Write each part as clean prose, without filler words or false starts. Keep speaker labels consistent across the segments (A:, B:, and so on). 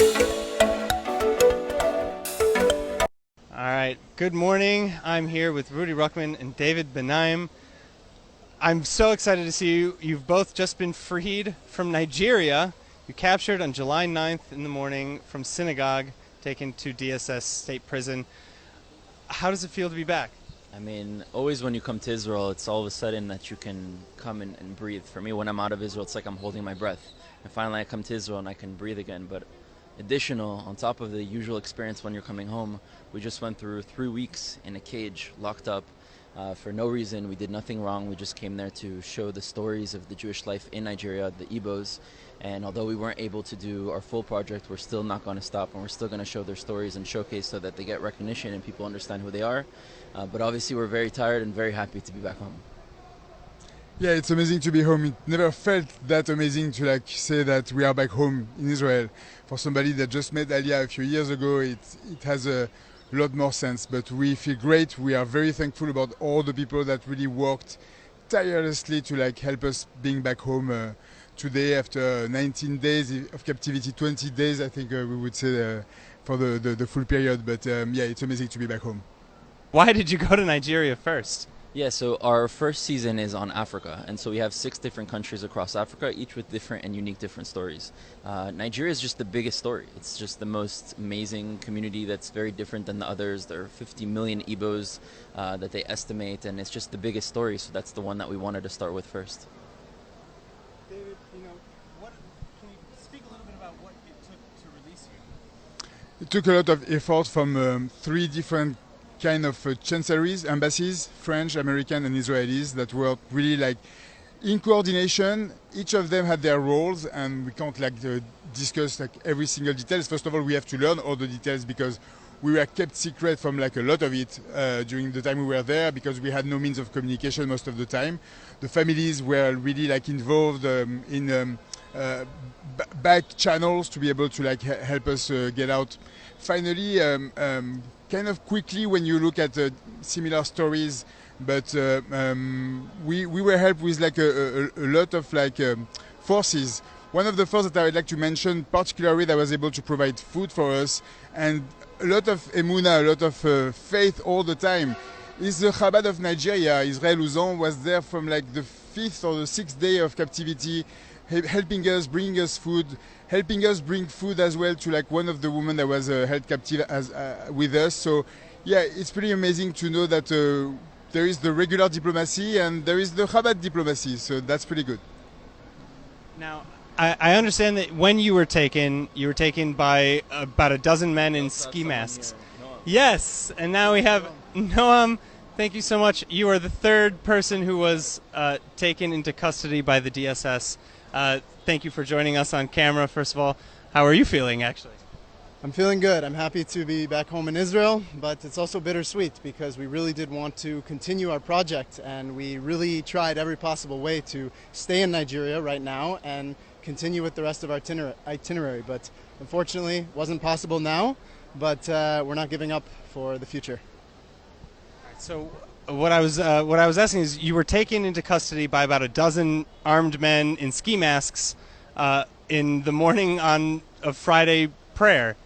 A: All right, good morning. I'm here with Rudy Ruckman and David Benaim. I'm so excited to see you. You've both just been freed from Nigeria. You captured on July 9th in the morning from synagogue, taken to DSS state prison. How does it feel to be back?
B: I mean, always when you come to Israel, it's all of a sudden that you can come and breathe. For me, when I'm out of Israel, it's like I'm holding my breath. And finally I come to Israel and I can breathe again. But additional, on top of the usual experience when you're coming home, we just went through 3 weeks in a cage, locked up, for no reason. We did nothing wrong. We just came there to show the stories of the Jewish life in Nigeria, the Igbos. And although we weren't able to do our full project, we're still not going to stop, and we're still going to show their stories and showcase so that they get recognition and people understand who they are. But obviously we're very tired and very happy to be back home.
C: Yeah, it's amazing to be home. It never felt that amazing to say that we are back home in Israel. For somebody that just made Aliyah a few years ago, it has a lot more sense. But we feel great. We are very thankful about all the people that really worked tirelessly to help us being back home today after 19 days of captivity, 20 days I think we would say for the full period. But yeah, it's amazing to be back home.
A: Why did you go to Nigeria first?
B: Yeah, so our first season is on Africa, and so we have 6 different countries across Africa, each with different and unique different stories. Nigeria is just the biggest story. It's just the most amazing community that's very different than the others. There are 50 million Igbos that they estimate, and it's just the biggest story, so that's the one that we wanted to start with first.
A: David, can you speak a little bit about what it took to release you?
C: It took a lot of effort from 3 different kind of chancelleries, embassies, French, American and Israelis, that were really in coordination. Each of them had their roles, and we can't discuss every single details. First of all, we have to learn all the details because we were kept secret from a lot of it during the time we were there, because we had no means of communication most of the time. The families were really involved in back channels to be able to help us get out. Finally, kind of quickly when you look at similar stories, but we were helped with a lot of forces. One of the first that I would like to mention, particularly, that was able to provide food for us and a lot of emunah, a lot of faith all the time, is the Chabad of Nigeria. Israel Uzon was there from the 5th or the 6th day of captivity, helping us, bringing us food, helping us bring food as well to one of the women that was held captive with us. So yeah, it's pretty amazing to know that there is the regular diplomacy and there is the Chabad diplomacy. So that's pretty good.
A: Now, I understand that when you were taken by about a dozen men in ski masks. Yes, and now we have Noam. Thank you so much. You are the 3rd person who was taken into custody by the DSS. Thank you for joining us on camera, first of all. How are you feeling, actually?
D: I'm feeling good. I'm happy to be back home in Israel, but it's also bittersweet because we really did want to continue our project, and we really tried every possible way to stay in Nigeria right now and continue with the rest of our itinerary. But unfortunately, it wasn't possible now, but we're not giving up for the future.
A: So what I was asking is, you were taken into custody by about a dozen armed men in ski masks in the morning of Friday prayer.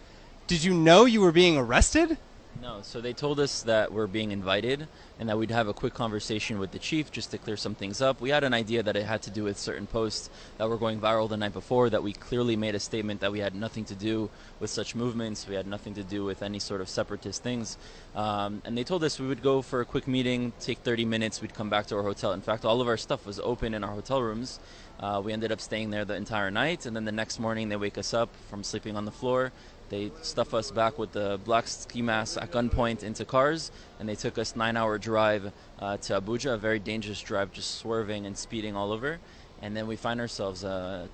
A: Did you know you were being arrested?
B: No, so they told us that we're being invited and that we'd have a quick conversation with the chief just to clear some things up. We had an idea that it had to do with certain posts that were going viral the night before, that we clearly made a statement that we had nothing to do with such movements, we had nothing to do with any sort of separatist things. And they told us we would go for a quick meeting, take 30 minutes, we'd come back to our hotel. In fact, all of our stuff was open in our hotel rooms. We ended up staying there the entire night, and then the next morning they wake us up from sleeping on the floor. They stuff us back with the black ski masks at gunpoint into cars, and they took us 9-hour drive to Abuja, a very dangerous drive, just swerving and speeding all over. And then we find ourselves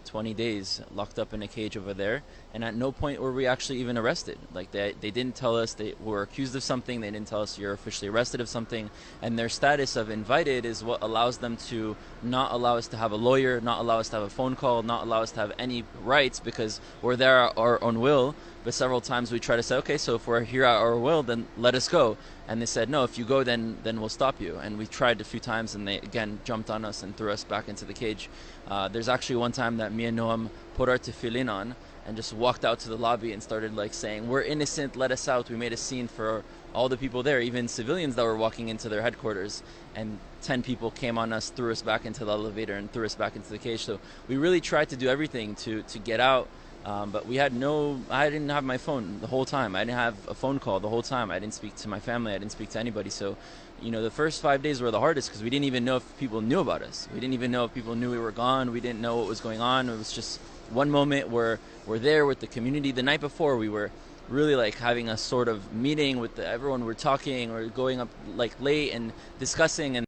B: 20 days locked up in a cage over there, and at no point were we actually even arrested. They didn't tell us they were accused of something, they didn't tell us you're officially arrested of something, and their status of invited is what allows them to not allow us to have a lawyer, not allow us to have a phone call, not allow us to have any rights, because we're there at our own will. But several times we try to say, okay, so if we're here at our will, then let us go. And they said, no, if you go, then we'll stop you. And we tried a few times, and they, again, jumped on us and threw us back into the cage. There's actually one time that me and Noam put our tefillin on, and just walked out to the lobby and started like saying, "We're innocent, let us out." We made a scene for all the people there, even civilians that were walking into their headquarters, and 10 people came on us, threw us back into the elevator and threw us back into the cage. So we really tried to do everything to get out, but I didn't have my phone the whole time. I didn't have a phone call the whole time. I didn't speak to my family. I didn't speak to anybody. So, the first 5 days were the hardest because we didn't even know if people knew about us. We didn't even know if people knew we were gone. We didn't know what was going on. It was just one moment where we're there with the community. The night before, we were really like having a sort of meeting with everyone. We're talking, we're going up like late and discussing, and